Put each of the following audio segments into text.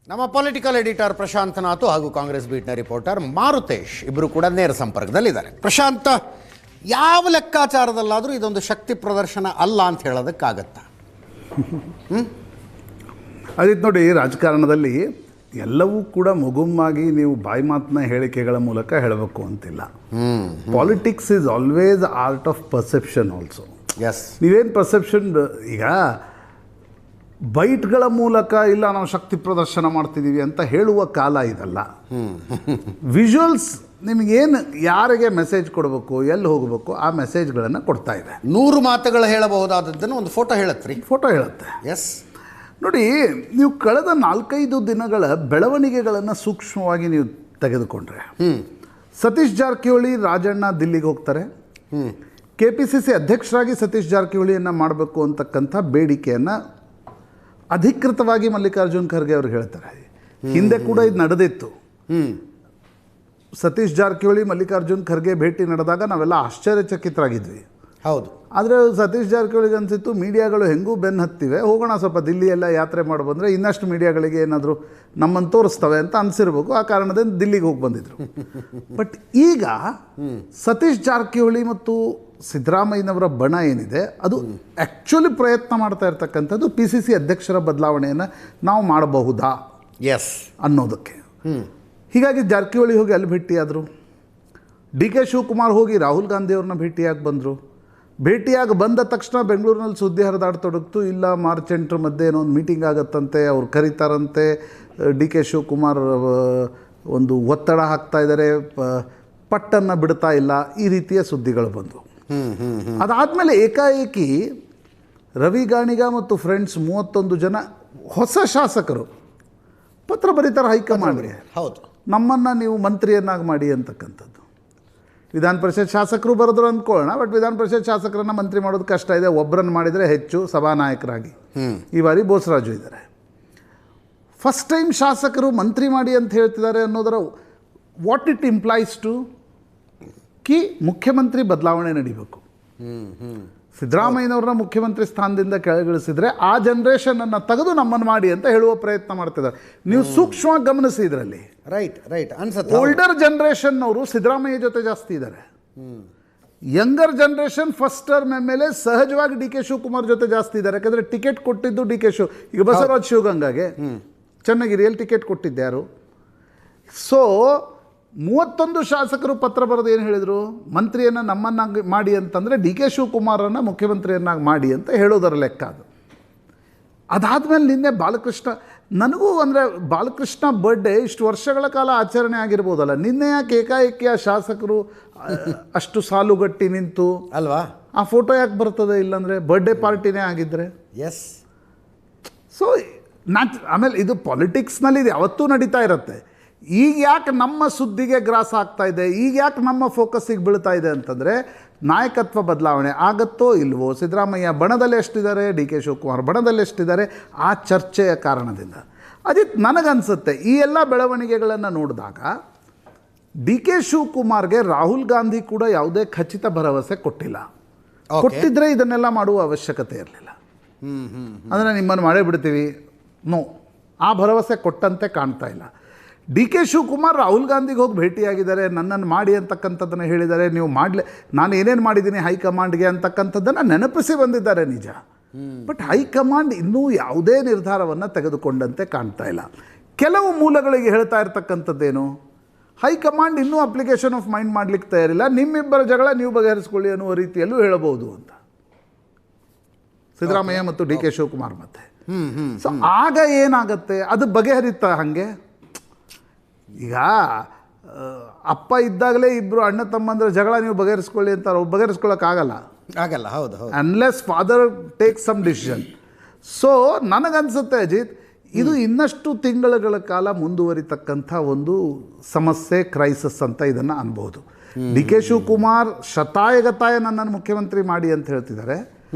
ನಮ್ಮ political editor Prashant Nathu ಹಾಗೂ Congress ಬೀಟ್ನ reporter Maruthesh ಇಬ್ಬರು ಕೂಡ ನೇರ ಸಂಪರ್ಕದಲ್ಲಿದ್ದಾರೆ. ಪ್ರಶಾಂತ್, ಯಾವ ಲೆಕ್ಕಾಚಾರದಲ್ಲಾದರೂ ಇದೊಂದು ಶಕ್ತಿ ಪ್ರದರ್ಶನ ಅಲ್ಲ ಅಂತ ಹೇಳೋದಕ್ಕಾಗತ್ತಾ? ಅದಿತ್ತು ನೋಡಿ, ರಾಜಕಾರಣದಲ್ಲಿ ಎಲ್ಲವೂ ಕೂಡ ಮುಗುಮ್ಮಾಗಿ ನೀವು ಬಾಯಿ ಮಾತಿನ ಹೇಳಿಕೆಗಳ ಮೂಲಕ ಹೇಳಬೇಕು ಅಂತಿಲ್ಲ. Politics is always art of perception also. Yes, ನೀವೇನು ಪರ್ಸೆಪ್ಷನ್, ಈಗ ಬೈಟ್ಗಳ ಮೂಲಕ ಇಲ್ಲ ನಾವು ಶಕ್ತಿ ಪ್ರದರ್ಶನ ಮಾಡ್ತಿದ್ದೀವಿ ಅಂತ ಹೇಳುವ ಕಾಲ ಇದಲ್ಲ. ವಿಜುವಲ್ಸ್ ನಿಮಗೇನು ಯಾರಿಗೆ ಮೆಸೇಜ್ ಕೊಡಬೇಕು, ಎಲ್ಲಿ ಹೋಗಬೇಕು ಆ ಮೆಸೇಜ್ಗಳನ್ನು ಕೊಡ್ತಾ ಇದೆ. 100 ಮಾತುಗಳು ಹೇಳಬಹುದಾದದ್ದನ್ನು ಒಂದು ಫೋಟೋ ಹೇಳತ್ರಿ, ಫೋಟೋ ಹೇಳುತ್ತೆ. ಎಸ್ ನೋಡಿ, ನೀವು ಕಳೆದ 4-5 ದಿನಗಳ ಬೆಳವಣಿಗೆಗಳನ್ನು ಸೂಕ್ಷ್ಮವಾಗಿ ನೀವು ತೆಗೆದುಕೊಂಡ್ರೆ, ಸತೀಶ್ ಜಾರಕಿಹೊಳಿ ರಾಜಣ್ಣ ದಿಲ್ಲಿಗೆ ಹೋಗ್ತಾರೆ. KPCC ಅಧ್ಯಕ್ಷರಾಗಿ ಸತೀಶ್ ಜಾರಕಿಹೊಳಿಯನ್ನು ಮಾಡಬೇಕು ಅಂತಕ್ಕಂಥ ಬೇಡಿಕೆಯನ್ನು ಅಧಿಕೃತವಾಗಿ ಮಲ್ಲಿಕಾರ್ಜುನ್ ಖರ್ಗೆ ಅವ್ರಿಗೆ ಹೇಳ್ತಾರೆ. ಹಿಂದೆ ಕೂಡ ಇದು ನಡೆದಿತ್ತು. ಸತೀಶ್ ಜಾರಕಿಹೊಳಿ ಮಲ್ಲಿಕಾರ್ಜುನ್ ಖರ್ಗೆ ಭೇಟಿ ನಡೆದಾಗ ನಾವೆಲ್ಲ ಆಶ್ಚರ್ಯಚಕಿತರಾಗಿದ್ವಿ. ಹೌದು. ಆದರೆ ಸತೀಶ್ ಜಾರಕಿಹೊಳಿಗೆ ಅನಿಸಿತ್ತು, ಮೀಡಿಯಾಗಳು ಹೆಂಗೂ ಬೆನ್ನು ಹತ್ತಿವೆ, ಹೋಗೋಣ ಸ್ವಲ್ಪ ದಿಲ್ಲಿಯೆಲ್ಲ ಯಾತ್ರೆ ಮಾಡಿ ಬಂದರೆ ಇನ್ನಷ್ಟು ಮೀಡಿಯಾಗಳಿಗೆ ಏನಾದರೂ ನಮ್ಮನ್ನು ತೋರಿಸ್ತವೆ ಅಂತ ಅನಿಸಿರ್ಬೇಕು. ಆ ಕಾರಣದಿಂದ ದಿಲ್ಲಿಗೆ ಹೋಗಿ ಬಂದಿದ್ರು. ಬಟ್ ಈಗ ಸತೀಶ್ ಜಾರಕಿಹೊಳಿ ಮತ್ತು ಸಿದ್ದರಾಮಯ್ಯನವರ ಬಣ ಏನಿದೆ, ಅದು ಆ್ಯಕ್ಚುಲಿ ಪ್ರಯತ್ನ ಮಾಡ್ತಾ ಇರ್ತಕ್ಕಂಥದ್ದು PCC ಅಧ್ಯಕ್ಷರ ಬದಲಾವಣೆಯನ್ನು ನಾವು ಮಾಡಬಹುದಾ ಎಸ್ ಅನ್ನೋದಕ್ಕೆ. ಹೀಗಾಗಿ ಜಾರಕಿಹೊಳಿ ಹೋಗಿ ಅಲ್ಲಿ ಭೇಟಿಯಾದರು. DK ಶಿವಕುಮಾರ್ ಹೋಗಿ ರಾಹುಲ್ ಗಾಂಧಿಯವ್ರನ್ನ ಭೇಟಿಯಾಗಿ ಬಂದರು. ಭೇಟಿಯಾಗಿ ಬಂದ ತಕ್ಷಣ ಬೆಂಗಳೂರಿನಲ್ಲಿ ಸುದ್ದಿ ಹರಿದಾಡ್ತೊಡಗ್ತು. ಇಲ್ಲ, ಮಾರ್ಚ್ 8 ಮಧ್ಯೆ ಏನೋ ಒಂದು ಮೀಟಿಂಗ್ ಆಗುತ್ತಂತೆ, ಅವ್ರು ಕರೀತಾರಂತೆ. DK ಶಿವಕುಮಾರ್ ಒಂದು ಒತ್ತಡ ಹಾಕ್ತಾ ಇದ್ದಾರೆ, ಪಟ್ಟನ್ನು ಬಿಡ್ತಾ ಇಲ್ಲ, ಈ ರೀತಿಯ ಸುದ್ದಿಗಳು ಬಂದವು. ಅದಾದಮೇಲೆ ಏಕಾಏಕಿ ರವಿ ಗಾಣಿಗ ಮತ್ತು ಫ್ರೆಂಡ್ಸ್ 31 ಜನ ಹೊಸ ಶಾಸಕರು ಪತ್ರ ಬರೀತಾರೆ ಹೈಕಮಾಂಡ್ಗೆ. ಹೌದು, ನಮ್ಮನ್ನು ನೀವು ಮಂತ್ರಿಯನ್ನಾಗಿ ಮಾಡಿ ಅಂತಕ್ಕಂಥದ್ದು. ವಿಧಾನ ಪರಿಷತ್ ಶಾಸಕರು ಬರೆದ್ರು ಅಂದ್ಕೊಳ್ಳೋಣ, ಬಟ್ ವಿಧಾನ ಪರಿಷತ್ ಶಾಸಕರನ್ನು ಮಂತ್ರಿ ಮಾಡೋದು ಕಷ್ಟ ಇದೆ. ಒಬ್ಬರನ್ನು ಮಾಡಿದರೆ ಹೆಚ್ಚು ಸಭಾನಾಯಕರಾಗಿ. ಈ ಬಾರಿ ಬೋಸರಾಜು ಇದ್ದಾರೆ. ಫಸ್ಟ್ ಟೈಮ್ ಶಾಸಕರು ಮಂತ್ರಿ ಮಾಡಿ ಅಂತ ಹೇಳ್ತಿದ್ದಾರೆ ಅನ್ನೋದರ ವಾಟ್ ಇಟ್ ಇಂಪ್ಲೈಸ್ ಟು ಕಿ ಮುಖ್ಯಮಂತ್ರಿ ಬದಲಾವಣೆ ನಡೀಬೇಕು. ಸಿದ್ದರಾಮಯ್ಯನವ್ರನ್ನ ಮುಖ್ಯಮಂತ್ರಿ ಸ್ಥಾನದಿಂದ ಕೆಳಗಿಳಿಸಿದರೆ ಆ ಜನ್ರೇಷನನ್ನು ತೆಗೆದು ನಮ್ಮನ್ನು ಮಾಡಿ ಅಂತ ಹೇಳುವ ಪ್ರಯತ್ನ ಮಾಡ್ತಿದ್ದಾರೆ. ನೀವು ಸೂಕ್ಷ್ಮವಾಗಿ ಗಮನಿಸಿ ಇದರಲ್ಲಿ. ರೈಟ್ ಅನ್ಸುತ್ತೆ. ಓಲ್ಡರ್ ಜನ್ರೇಷನ್ನವರು ಸಿದ್ದರಾಮಯ್ಯ ಜೊತೆ ಜಾಸ್ತಿ ಇದ್ದಾರೆ. ಯಂಗರ್ ಜನ್ರೇಷನ್ ಫಸ್ಟ್ ಟರ್ಮ್ ಮೇಲೆ ಸಹಜವಾಗಿ DK ಶಿವಕುಮಾರ್ ಜೊತೆ ಜಾಸ್ತಿ ಇದ್ದಾರೆ. ಯಾಕಂದರೆ ಟಿಕೆಟ್ ಕೊಟ್ಟಿದ್ದು DK ಈಗ ಬಸವರಾಜ್ ಶಿವಗಂಗಾಗೆ ಚನ್ನಗಿರಿಯಲ್ಲಿ ಟಿಕೆಟ್ ಕೊಟ್ಟಿದ್ದೆ ಯಾರು. ಸೊ 31 ಶಾಸಕರು ಪತ್ರ ಬರೆದು ಏನು ಹೇಳಿದರು, ಮಂತ್ರಿಯನ್ನು ನಮ್ಮನ್ನಾಗಿ ಮಾಡಿ ಅಂತಂದರೆ DK ಶಿವಕುಮಾರನ್ನು ಮುಖ್ಯಮಂತ್ರಿಯನ್ನಾಗಿ ಮಾಡಿ ಅಂತ ಹೇಳೋದರ ಲೆಕ್ಕ ಅದು. ಅದಾದಮೇಲೆ ನಿನ್ನೆ ಬಾಲಕೃಷ್ಣ, ನನಗೂ ಅಂದರೆ ಬಾಲಕೃಷ್ಣ ಬರ್ಡೇ ಇಷ್ಟು ವರ್ಷಗಳ ಕಾಲ ಆಚರಣೆ ಆಗಿರ್ಬೋದಲ್ಲ, ನಿನ್ನೆ ಯಾಕೆ ಏಕಾಏಕಿ ಆ ಶಾಸಕರು ಅಷ್ಟು ಸಾಲುಗಟ್ಟಿ ನಿಂತು ಅಲ್ವಾ? ಆ ಫೋಟೋ ಯಾಕೆ ಬರ್ತದೆ? ಇಲ್ಲಾಂದರೆ ಬರ್ಡೇ ಪಾರ್ಟಿನೇ ಆಗಿದ್ದರೆ. ಎಸ್. ಸೊ ಆಮೇಲೆ ಇದು ಪಾಲಿಟಿಕ್ಸ್ನಲ್ಲಿ ಇದು ಯಾವತ್ತೂ ನಡೀತಾ ಇರುತ್ತೆ. ಈಗ ಯಾಕೆ ನಮ್ಮ ಸುದ್ದಿಗೆ ಗ್ರಾಸ ಆಗ್ತಾ ಇದೆ, ಈಗ ಯಾಕೆ ನಮ್ಮ ಫೋಕಸ್ಸಿಗೆ ಬೀಳ್ತಾ ಇದೆ ಅಂತಂದರೆ, ನಾಯಕತ್ವ ಬದಲಾವಣೆ ಆಗತ್ತೋ ಇಲ್ವೋ, ಸಿದ್ದರಾಮಯ್ಯ ಬಣದಲ್ಲಿ ಎಷ್ಟಿದ್ದಾರೆ, DK ಶಿವಕುಮಾರ್ ಬಣದಲ್ಲಿ ಎಷ್ಟಿದ್ದಾರೆ, ಆ ಚರ್ಚೆಯ ಕಾರಣದಿಂದ. ಅಜಿತ್, ನನಗನ್ಸುತ್ತೆ ಈ ಎಲ್ಲ ಬೆಳವಣಿಗೆಗಳನ್ನು ನೋಡಿದಾಗ DK ಶಿವಕುಮಾರ್ಗೆ ರಾಹುಲ್ ಗಾಂಧಿ ಕೂಡ ಯಾವುದೇ ಖಚಿತ ಭರವಸೆ ಕೊಟ್ಟಿಲ್ಲ. ಕೊಟ್ಟಿದ್ರೆ ಇದನ್ನೆಲ್ಲ ಮಾಡುವ ಅವಶ್ಯಕತೆ ಇರಲಿಲ್ಲ. ಅಂದರೆ ನಿಮ್ಮನ್ನು ಮಾಡೇ ಬಿಡ್ತೀವಿ, ನೋ, ಆ ಭರವಸೆ ಕೊಟ್ಟಂತೆ ಕಾಣ್ತಾ ಇಲ್ಲ. DK ಶಿವಕುಮಾರ್ ರಾಹುಲ್ ಗಾಂಧಿಗೆ ಹೋಗಿ ಭೇಟಿಯಾಗಿದ್ದಾರೆ, ನನ್ನನ್ನು ಮಾಡಿ ಅಂತಕ್ಕಂಥದ್ದನ್ನು ಹೇಳಿದ್ದಾರೆ. ನೀವು ಮಾಡಲಿ, ನಾನು ಏನೇನು ಮಾಡಿದ್ದೀನಿ ಹೈಕಮಾಂಡ್ಗೆ ಅಂತಕ್ಕಂಥದ್ದನ್ನು ನೆನಪಿಸಿ ಬಂದಿದ್ದಾರೆ ನಿಜ. ಬಟ್ ಹೈಕಮಾಂಡ್ ಇನ್ನೂ ಯಾವುದೇ ನಿರ್ಧಾರವನ್ನು ತೆಗೆದುಕೊಂಡಂತೆ ಕಾಣ್ತಾ ಇಲ್ಲ. ಕೆಲವು ಮೂಲಗಳಿಗೆ ಹೇಳ್ತಾ ಇರ್ತಕ್ಕಂಥದ್ದೇನು, ಹೈಕಮಾಂಡ್ ಇನ್ನೂ ಅಪ್ಲಿಕೇಶನ್ ಆಫ್ ಮೈಂಡ್ ಮಾಡಲಿಕ್ಕೆ ತಯಾರಿಲ್ಲ, ನಿಮ್ಮಿಬ್ಬರ ಜಗಳ ನೀವು ಬಗೆಹರಿಸ್ಕೊಳ್ಳಿ ಅನ್ನುವ ರೀತಿಯಲ್ಲೂ ಹೇಳಬಹುದು ಅಂತ, ಸಿದ್ದರಾಮಯ್ಯ ಮತ್ತು DK ಶಿವಕುಮಾರ್ ಮತ್ತೆ. ಸೊ ಆಗ ಏನಾಗುತ್ತೆ, ಅದು ಬಗೆಹರಿತಾ ಹಾಗೆ. ಈಗ ಅಪ್ಪ ಇದ್ದಾಗಲೇ ಇಬ್ಬರು ಅಣ್ಣ ತಮ್ಮಂದ್ರೆ ಜಗಳ ನೀವು ಬಗೆಹರಿಸ್ಕೊಳ್ಳಿ ಅಂತ ಬಗೆಹರಿಸ್ಕೊಳ್ಳೋಕ್ಕಾಗಲ್ಲ. ಹೌದು, unless father take some decision. So ನನಗನ್ಸುತ್ತೆ ಅಜಿತ್, ಇದು ಇನ್ನಷ್ಟು ತಿಂಗಳುಗಳ ಕಾಲ ಮುಂದುವರಿತಕ್ಕಂಥ ಒಂದು ಸಮಸ್ಯೆ, ಕ್ರೈಸಿಸ್ ಅಂತ ಇದನ್ನು ಅನ್ಬೋದು. DK ಶಿವಕುಮಾರ್ ಶತಾಯಗತಾಯ ನನ್ನನ್ನು ಮುಖ್ಯಮಂತ್ರಿ ಮಾಡಿ ಅಂತ ಹೇಳ್ತಿದ್ದಾರೆ.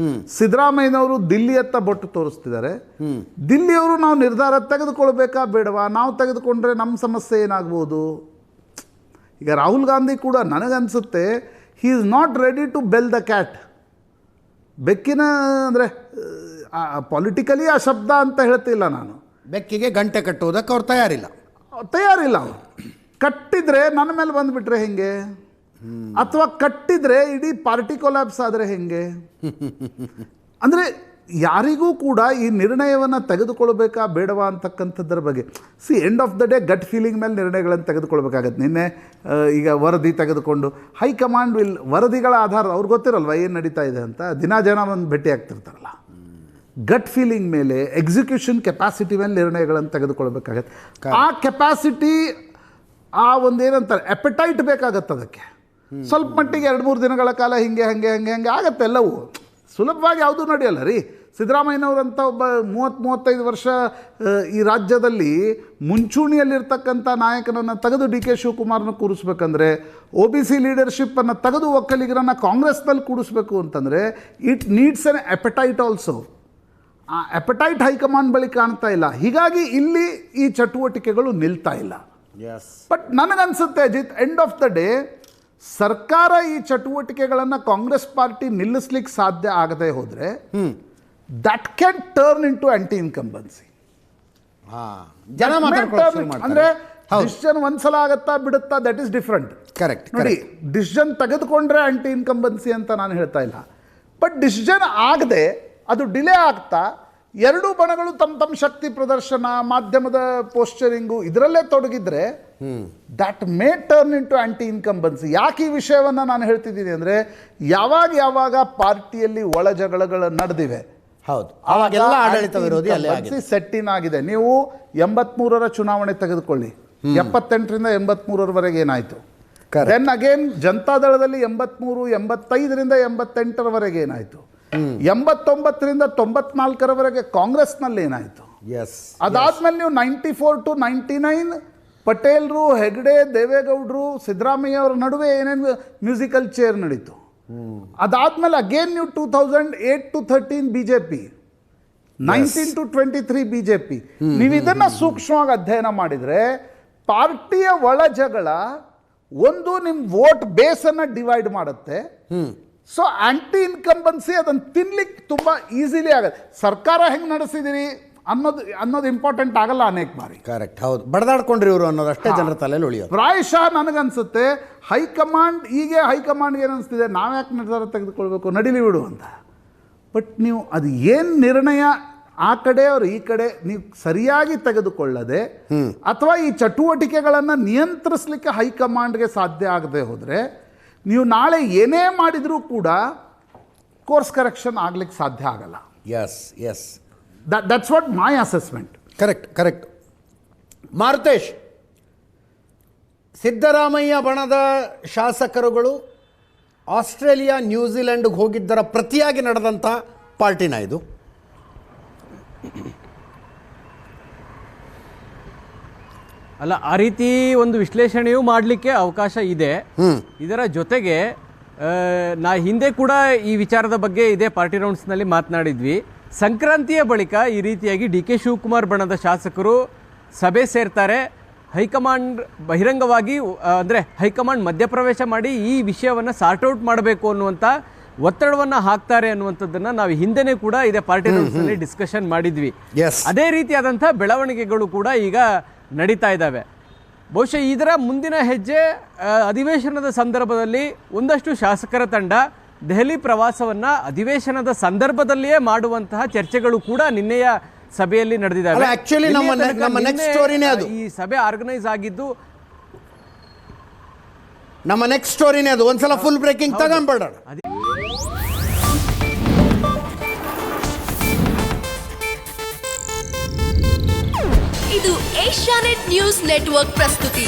ಸಿದ್ದರಾಮಯ್ಯನವರು ದಿಲ್ಲಿಯತ್ತ ಬೊಟ್ಟು ತೋರಿಸ್ತಿದ್ದಾರೆ. ದಿಲ್ಲಿಯವರು ನಾವು ನಿರ್ಧಾರ ತೆಗೆದುಕೊಳ್ಬೇಕಾ ಬೇಡವಾ, ನಾವು ತೆಗೆದುಕೊಂಡ್ರೆ ನಮ್ಮ ಸಮಸ್ಯೆ ಏನಾಗ್ಬೋದು. ಈಗ ರಾಹುಲ್ ಗಾಂಧಿ ಕೂಡ ನನಗನ್ಸುತ್ತೆ he is not ready to bell the cat. ಬೆಕ್ಕಿನ ಅಂದರೆ ಪಾಲಿಟಿಕಲಿ ಆ ಶಬ್ದ ಅಂತ ಹೇಳ್ತಿಲ್ಲ ನಾನು, ಬೆಕ್ಕಿಗೆ ಗಂಟೆ ಕಟ್ಟುವುದಕ್ಕೆ ಅವ್ರು ತಯಾರಿಲ್ಲ. ಅವರು ಕಟ್ಟಿದ್ರೆ ನನ್ನ ಮೇಲೆ ಬಂದುಬಿಟ್ರೆ ಹೆಂಗೆ, ಅಥವಾ ಕಟ್ಟಿದ್ರೆ ಇಡೀ ಪಾರ್ಟಿ ಕೊಲ್ಯಾಪ್ಸ್ ಆದರೆ ಹೆಂಗೆ? ಅಂದರೆ ಯಾರಿಗೂ ಕೂಡ ಈ ನಿರ್ಣಯವನ್ನು ತೆಗೆದುಕೊಳ್ಬೇಕಾ ಬೇಡವಾ ಅಂತಕ್ಕಂಥದ್ರ ಬಗ್ಗೆ end of the day gut feeling ಮೇಲೆ ನಿರ್ಣಯಗಳನ್ನು ತೆಗೆದುಕೊಳ್ಬೇಕಾಗತ್ತೆ. ನಿನ್ನೆ ಈಗ ವರದಿ ತೆಗೆದುಕೊಂಡು ಹೈಕಮಾಂಡ್ ವರದಿಗಳ ಆಧಾರ ಅವ್ರಿಗೆ ಗೊತ್ತಿರಲ್ವ ಏನು ನಡೀತಾ ಇದೆ ಅಂತ, ದಿನ ಜನ ಒಂದು ಭೇಟಿ ಆಗ್ತಿರ್ತಾರಲ್ಲ. ಗಟ್ ಫೀಲಿಂಗ್ ಮೇಲೆ, ಎಕ್ಸಿಕ್ಯೂಷನ್ ಕೆಪಾಸಿಟಿ ಮೇಲೆ ನಿರ್ಣಯಗಳನ್ನು ತೆಗೆದುಕೊಳ್ಬೇಕಾಗತ್ತೆ. ಆ ಕೆಪಾಸಿಟಿ, ಆ ಒಂದೇನಂತಾರೆ ಎಪಟೈಟ್ ಬೇಕಾಗತ್ತೆ ಅದಕ್ಕೆ. ಸ್ವಲ್ಪ ಮಟ್ಟಿಗೆ 2-3 ದಿನಗಳ ಕಾಲ ಹಿಂಗೆ ಹಂಗೆ ಹಂಗೆ ಹಂಗೆ ಆಗತ್ತೆ. ಎಲ್ಲವೂ ಸುಲಭವಾಗಿ ಯಾವುದೂ ನಡೆಯಲ್ಲ ರೀ. ಸಿದ್ದರಾಮಯ್ಯನವರಂಥ ಒಬ್ಬ 30-35 ವರ್ಷ ಈ ರಾಜ್ಯದಲ್ಲಿ ಮುಂಚೂಣಿಯಲ್ಲಿರ್ತಕ್ಕಂಥ ನಾಯಕನನ್ನು ತೆಗೆದು ಡಿ ಕೆ ಶಿವಕುಮಾರ್ನ ಕೂರಿಸ್ಬೇಕಂದ್ರೆ, OBC ಲೀಡರ್ಶಿಪ್ಪನ್ನು ತೆಗೆದು ಒಕ್ಕಲಿಗರನ್ನು ಕಾಂಗ್ರೆಸ್ನಲ್ಲಿ ಕೂಡಿಸ್ಬೇಕು ಅಂತಂದರೆ it needs N apatite also. ಆ ಎಪಟೈಟ್ ಹೈಕಮಾಂಡ್ ಬಳಿ ಕಾಣ್ತಾ ಇಲ್ಲ. ಹೀಗಾಗಿ ಇಲ್ಲಿ ಈ ಚಟುವಟಿಕೆಗಳು ನಿಲ್ತಾ ಇಲ್ಲ. ಬಟ್ ನನಗನ್ಸುತ್ತೆ Ajit, end of the day ಸರ್ಕಾರ ಈ ಚಟುವಟಿಕೆಗಳನ್ನು ಕಾಂಗ್ರೆಸ್ ಪಾರ್ಟಿ ನಿಲ್ಲಿಸ್ಲಿಕ್ಕೆ ಸಾಧ್ಯ ಆಗದೆ ಹೋದರೆ that can turn into anti incumbency. ಅಂದರೆ ಡಿಸಿಷನ್ ಒಂದ್ಸಲ ಆಗತ್ತಾ ಬಿಡುತ್ತಾ, ದಟ್ ಈಸ್ ಡಿಫ್ರೆಂಟ್. ಕರೆಕ್ಟ್. ನೋಡಿ, ಡಿಸಿಷನ್ ತೆಗೆದುಕೊಂಡ್ರೆ ಆಂಟಿ ಇನ್ಕಂಬನ್ಸಿ ಅಂತ ನಾನು ಹೇಳ್ತಾ ಇಲ್ಲ. ಬಟ್ ಡಿಸಿಷನ್ ಆಗದೆ ಅದು ಡಿಲೇ ಆಗ್ತಾ ಎರಡೂ ಬಣಗಳು ತಮ್ಮ ಶಕ್ತಿ ಪ್ರದರ್ಶನ, ಮಾಧ್ಯಮದ ಪೋಸ್ಚರಿಂಗು ಇದರಲ್ಲೇ ತೊಡಗಿದ್ರೆ that may turn into anti incumbency. ಯಾಕೆ ಈ ವಿಷಯವನ್ನು ನಾನು ಹೇಳ್ತಿದ್ದೀನಿ ಅಂದರೆ, ಯಾವಾಗ ಪಾರ್ಟಿಯಲ್ಲಿ ಒಳ ಜಗಳಗಳು ನಡೆದಿವೆ, ಹೌದು, ಅವಾಗೆಲ್ಲ ಆಡಳಿತ ವಿರೋಧಿ ಸೆಟ್ಟಿನ್ ಆಗಿದೆ. ನೀವು 83ರ ಚುನಾವಣೆ ತೆಗೆದುಕೊಳ್ಳಿ, 78ರಿಂದ 83ರವರೆಗೆ ಏನಾಯಿತು. ದೆನ್ ಅಗೇನ್ ಜನತಾದಳದಲ್ಲಿ 83, 85ರಿಂದ 88ರವರೆಗೆ ಏನಾಯಿತು. 89ರಿಂದ 94ರವರೆಗೆ ಕಾಂಗ್ರೆಸ್ನಲ್ಲಿ ಏನಾಯಿತು. ಅದಾದ್ಮೇಲೆ ನೀವು 94 to 99 ಪಟೇಲ್ರು, ಹೆಗ್ಡೆ, ದೇವೇಗೌಡರು, ಸಿದ್ದರಾಮಯ್ಯ ಅವರ ನಡುವೆ ಏನೇನು ಮ್ಯೂಸಿಕಲ್ ಚೇರ್ ನಡೀತು. ಅದಾದ್ಮೇಲೆ ಅಗೇನ್ ನೀವು 2008 to 13 BJP, 19 to 23 BJP. ನೀವು ಇದನ್ನ ಸೂಕ್ಷ್ಮವಾಗಿ ಅಧ್ಯಯನ ಮಾಡಿದ್ರೆ ಪಾರ್ಟಿಯ ಒಳ ಜಗಳ ಒಂದು ನಿಮ್ಮ ವೋಟ್ ಬೇಸನ್ನು ಡಿವೈಡ್ ಮಾಡುತ್ತೆ. ಸೊ ಆಂಟಿ ಇನ್ಕಂಬನ್ಸಿ ಅದನ್ನು ತಿನ್ಲಿಕ್ಕೆ ತುಂಬ ಈಸಿಲಿ ಆಗುತ್ತೆ. ಸರ್ಕಾರ ಹೆಂಗೆ ನಡೆಸಿದಿರಿ ಅನ್ನೋದು ಇಂಪಾರ್ಟೆಂಟ್ ಆಗಲ್ಲ ಅನೇಕ ಬಾರಿ. ಕರೆಕ್ಟ್, ಹೌದು, ಬಡದಾಡ್ಕೊಂಡ್ರಿ ಇವರು ಅನ್ನೋದಷ್ಟೇ ಜನರ ತಲೆಯಲ್ಲಿ ಉಳಿಯೋದು. ಪ್ರಾಯಶಃ ನನಗನ್ಸುತ್ತೆ ಹೈಕಮಾಂಡ್ಗೆ ಏನು ಅನಿಸ್ತಿದೆ, ನಾವ್ಯಾಕೆ ನಿರ್ಧಾರ ತೆಗೆದುಕೊಳ್ಬೇಕು, ನಡೀಲಿ ಬಿಡು ಅಂತ. ಬಟ್ ನೀವು ಅದು ಏನು ನಿರ್ಣಯ ಆ ಕಡೆ ಅವ್ರು ಈ ಕಡೆ ನೀವು ಸರಿಯಾಗಿ ತೆಗೆದುಕೊಳ್ಳದೆ, ಅಥವಾ ಈ ಚಟುವಟಿಕೆಗಳನ್ನು ನಿಯಂತ್ರಿಸಲಿಕ್ಕೆ ಹೈಕಮಾಂಡ್ಗೆ ಸಾಧ್ಯ ಆಗದೆ ಹೋದರೆ, ನೀವು ನಾಳೆ ಏನೇ ಮಾಡಿದರೂ ಕೂಡ ಕೋರ್ಸ್ ಕರೆಕ್ಷನ್ ಆಗ್ಲಿಕ್ಕೆ ಸಾಧ್ಯ ಆಗಲ್ಲ. Yes that's what my assessment. Correct. Maruthesh, Siddaramaiah ಬಣದ ಶಾಸಕರುಗಳು ಆಸ್ಟ್ರೇಲಿಯಾ, ನ್ಯೂಜಿಲೆಂಡ್ಗೆ ಹೋಗಿದ್ದರ ಪ್ರತಿಯಾಗಿ ನಡೆದಂಥ ಪಾರ್ಟಿನ ಇದು? ಅಲ್ಲ, ಆ ರೀತಿ ಒಂದು ವಿಶ್ಲೇಷಣೆಯೂ ಮಾಡಲಿಕ್ಕೆ ಅವಕಾಶ ಇದೆ. ಇದರ ಜೊತೆಗೆ ಹಿಂದೆ ಕೂಡ ಈ ವಿಚಾರದ ಬಗ್ಗೆ ಇದೇ ಪಾರ್ಟಿ ರೌಂಡ್ಸ್ನಲ್ಲಿ ಮಾತನಾಡಿದ್ವಿ. ಸಂಕ್ರಾಂತಿಯ ಬಳಿಕ ಈ ರೀತಿಯಾಗಿ ಡಿ ಕೆ ಶಿವಕುಮಾರ್ ಬಣದ ಶಾಸಕರು ಸಭೆ ಸೇರ್ತಾರೆ, ಹೈಕಮಾಂಡ್ ಬಹಿರಂಗವಾಗಿ ಅಂದರೆ ಹೈಕಮಾಂಡ್ ಮಧ್ಯಪ್ರವೇಶ ಮಾಡಿ ಈ ವಿಷಯವನ್ನು ಸಾರ್ಟ್ಔಟ್ ಮಾಡಬೇಕು ಅನ್ನುವಂಥ ಒತ್ತಡವನ್ನು ಹಾಕ್ತಾರೆ ಅನ್ನುವಂಥದ್ದನ್ನು ನಾವು ಹಿಂದೆನೇ ಕೂಡ ಇದೇ ಪಾರ್ಟಿ ರೌಂಡ್ಸ್ನಲ್ಲಿ ಡಿಸ್ಕಷನ್ ಮಾಡಿದ್ವಿ. ಅದೇ ರೀತಿಯಾದಂಥ ಬೆಳವಣಿಗೆಗಳು ಕೂಡ ಈಗ ನಡೀತಾ ಇದ್ದಾವೆ. ಬಹುಶಃ ಇದರ ಮುಂದಿನ ಹೆಜ್ಜೆ ಅಧಿವೇಶನದ ಸಂದರ್ಭದಲ್ಲಿ ಒಂದಷ್ಟು ಶಾಸಕರ ತಂಡ ದೆಹಲಿ ಪ್ರವಾಸವನ್ನು ಅಧಿವೇಶನದ ಸಂದರ್ಭದಲ್ಲಿಯೇ ಮಾಡುವಂತಹ ಚರ್ಚೆಗಳು ಕೂಡ ನಿನ್ನೆಯ ಸಭೆಯಲ್ಲಿ ನಡೆದಿದ್ದಾವೆ. ಈ ಸಭೆ ಆರ್ಗನೈಸ್ ಆಗಿದ್ದು ನಮ್ಮ ನೆಕ್ಸ್ಟ್ ಸ್ಟೋರಿನೇ ಅದು. ಒಂದ್ಸಲ ಫುಲ್ ಬ್ರೇಕಿಂಗ್ ತಗೊಂಡ್ಬೇಡ. ಇದು ಏಷ್ಯಾನೆಟ್ ನ್ಯೂಸ್ ನೆಟ್ವರ್ಕ್ ಪ್ರಸ್ತುತಿ.